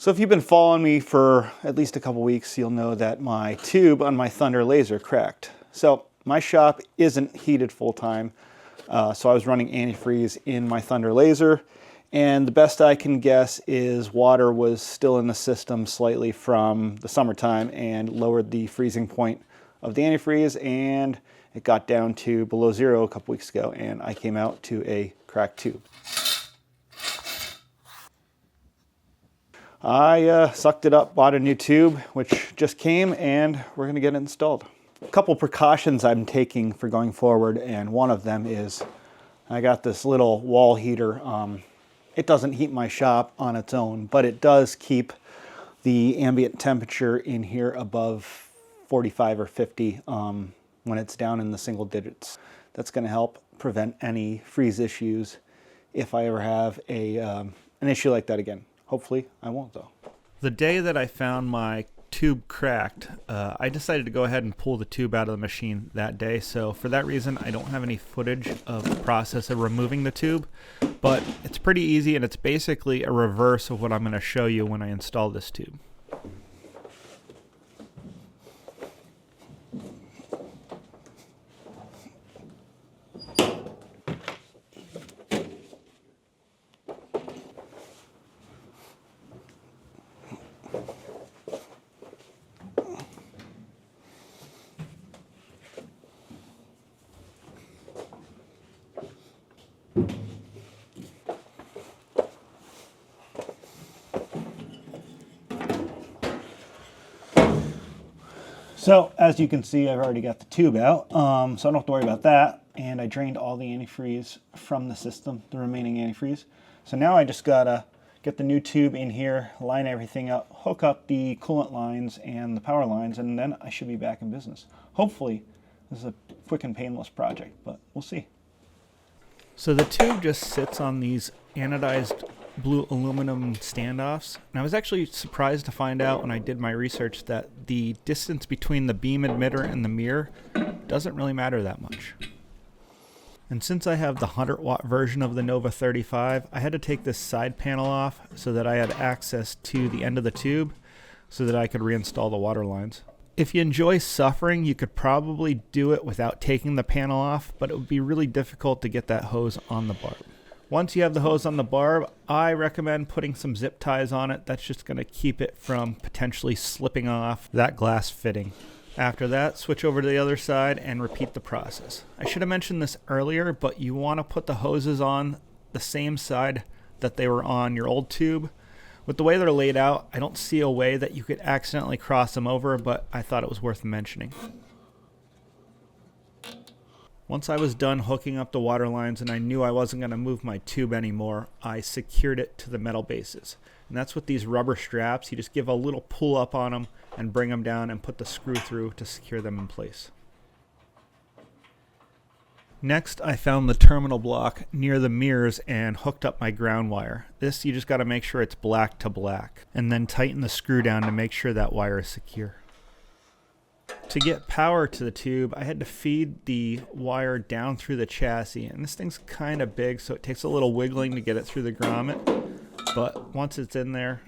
So if you've been following me for at least a couple weeks, you'll know that my tube on my Thunder laser cracked. So my shop isn't heated full time, so I was running antifreeze in my Thunder laser, and the best I can guess is water was still in the system slightly from the summertime and lowered the freezing point of the antifreeze, and it got down to below zero a couple weeks ago, and I came out to a cracked tube. I sucked it up, bought a new tube, which just came, and we're going to get it installed. A couple precautions I'm taking for going forward, and one of them is I got this little wall heater. It doesn't heat my shop on its own, but it does keep the ambient temperature in here above 45 or 50 when it's down in the single digits. That's going to help prevent any freeze issues if I ever have an issue like that again. Hopefully I won't, though. The day that I found my tube cracked, I decided to go ahead and pull the tube out of the machine that day. So for that reason, I don't have any footage of the process of removing the tube, but it's pretty easy, and it's basically a reverse of what I'm going to show you when I install this tube. So as you can see, I've already got the tube out, so I don't have to worry about that. And I drained all the antifreeze from the system, the remaining antifreeze. So now I just gotta get the new tube in here, line everything up, hook up the coolant lines and the power lines, and then I should be back in business. Hopefully this is a quick and painless project, but we'll see. So the tube just sits on these anodized blue aluminum standoffs, and I was actually surprised to find out when I did my research that the distance between the beam emitter and the mirror doesn't really matter that much. And since I have the 100-watt version of the Nova 35, I had to take this side panel off so that I had access to the end of the tube so that I could reinstall the water lines. If you enjoy suffering, you could probably do it without taking the panel off, but it would be really difficult to get that hose on the barb. Once you have the hose on the barb, I recommend putting some zip ties on it. That's just going to keep it from potentially slipping off that glass fitting. After that, switch over to the other side and repeat the process. I should have mentioned this earlier, but you want to put the hoses on the same side that they were on your old tube. With the way they're laid out, I don't see a way that you could accidentally cross them over, but I thought it was worth mentioning. Once I was done hooking up the water lines and I knew I wasn't going to move my tube anymore, I secured it to the metal bases. And that's with these rubber straps. You just give a little pull up on them and bring them down and put the screw through to secure them in place. Next, I found the terminal block near the mirrors and hooked up my ground wire. This, you just got to make sure it's black to black, and then tighten the screw down to make sure that wire is secure. To get power to the tube, I had to feed the wire down through the chassis, and this thing's kind of big, so it takes a little wiggling to get it through the grommet, but once it's in there,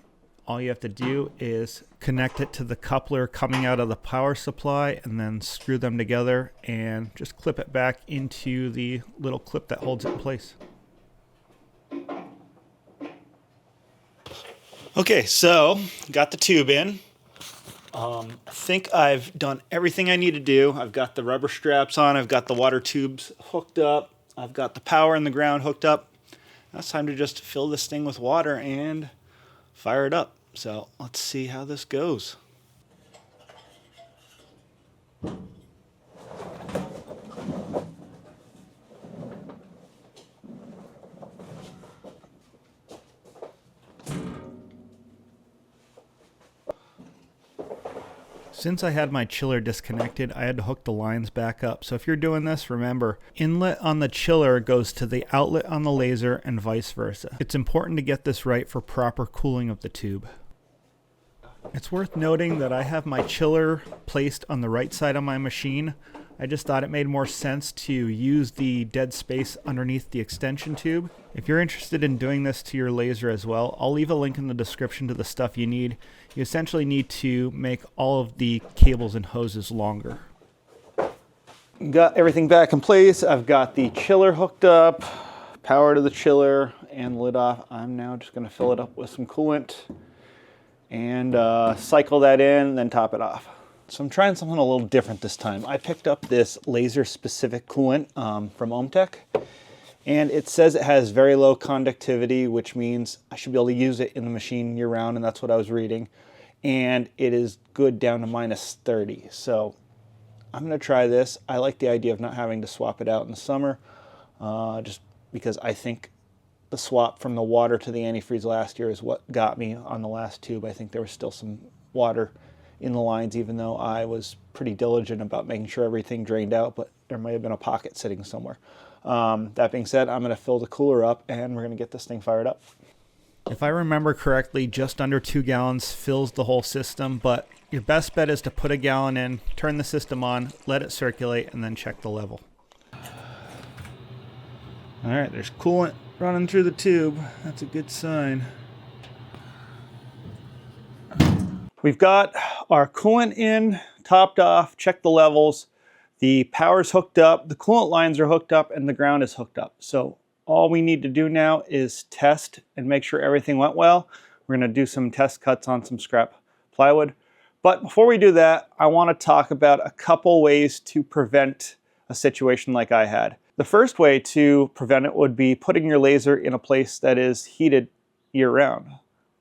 all you have to do is connect it to the coupler coming out of the power supply and then screw them together and just clip it back into the little clip that holds it in place. Okay, so got the tube in. I think I've done everything I need to do. I've got the rubber straps on, I've got the water tubes hooked up, I've got the power and the ground hooked up. Now it's time to just fill this thing with water and fire it up. So let's see how this goes. Since I had my chiller disconnected, I had to hook the lines back up. So if you're doing this, remember, inlet on the chiller goes to the outlet on the laser and vice versa. It's important to get this right for proper cooling of the tube. It's worth noting that I have my chiller placed on the right side of my machine, I just thought it made more sense to use the dead space underneath the extension tube. If you're interested in doing this to your laser as well, I'll leave a link in the description to the stuff you need. You essentially need to make all of the cables and hoses longer. Got everything back in place. I've got the chiller hooked up, power to the chiller, and the lid off. I'm now just going to fill it up with some coolant and cycle that in and then top it off. So I'm trying something a little different this time. I picked up this laser-specific coolant from Ohmtech, and it says it has very low conductivity, which means I should be able to use it in the machine year-round, and that's what I was reading. And it is good down to -30. So I'm going to try this. I like the idea of not having to swap it out in the summer, just because I think the swap from the water to the antifreeze last year is what got me on the last tube. I think there was still some water in the lines, even though I was pretty diligent about making sure everything drained out, but there might have been a pocket sitting somewhere. That being said, I'm going to fill the cooler up and we're going to get this thing fired up. If I remember correctly, just under 2 gallons fills the whole system, but your best bet is to put a gallon in, turn the system on, let it circulate, and then check the level. All right, there's coolant running through the tube. That's a good sign. We've got our coolant in, topped off, checked the levels. The power's hooked up, the coolant lines are hooked up, and the ground is hooked up. So all we need to do now is test and make sure everything went well. We're going to do some test cuts on some scrap plywood. But before we do that, I want to talk about a couple ways to prevent a situation like I had. The first way to prevent it would be putting your laser in a place that is heated year-round.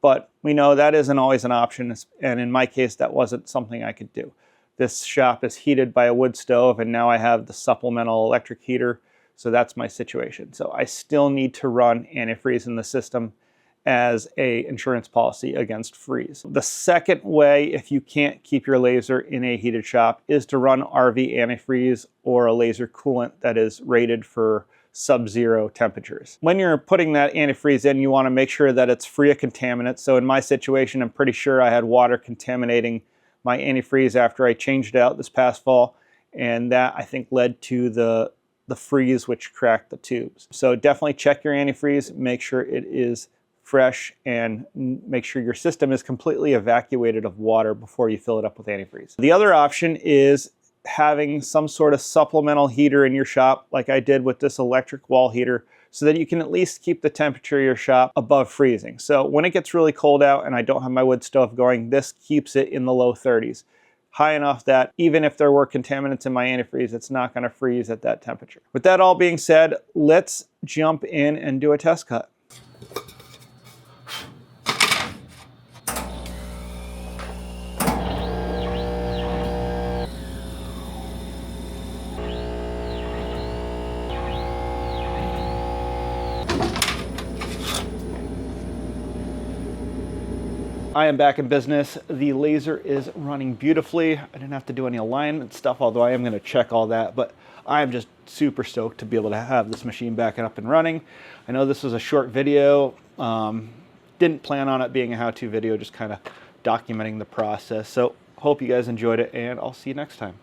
But we know that isn't always an option, and in my case, that wasn't something I could do. This shop is heated by a wood stove, and now I have the supplemental electric heater, so that's my situation. So I still need to run antifreeze in the system as an insurance policy against freeze. The second way, if you can't keep your laser in a heated shop, is to run RV antifreeze or a laser coolant that is rated for sub-zero temperatures. When you're putting that antifreeze in, you want to make sure that it's free of contaminants. So in my situation, I'm pretty sure I had water contaminating my antifreeze after I changed it out this past fall, and that I think led to the freeze which cracked the tubes. So definitely check your antifreeze, make sure it is fresh, and make sure your system is completely evacuated of water before you fill it up with antifreeze. The other option is having some sort of supplemental heater in your shop, like I did with this electric wall heater, so that you can at least keep the temperature of your shop above freezing. So when it gets really cold out and I don't have my wood stove going, this keeps it in the low 30s. High enough that even if there were contaminants in my antifreeze, it's not going to freeze at that temperature. With that all being said, let's jump in and do a test cut. I am back in business. The laser is running beautifully. I didn't have to do any alignment stuff, although I am going to check all that, but I'm just super stoked to be able to have this machine back up and running. I know this was a short video. Didn't plan on it being a how-to video, just kind of documenting the process. So hope you guys enjoyed it, and I'll see you next time.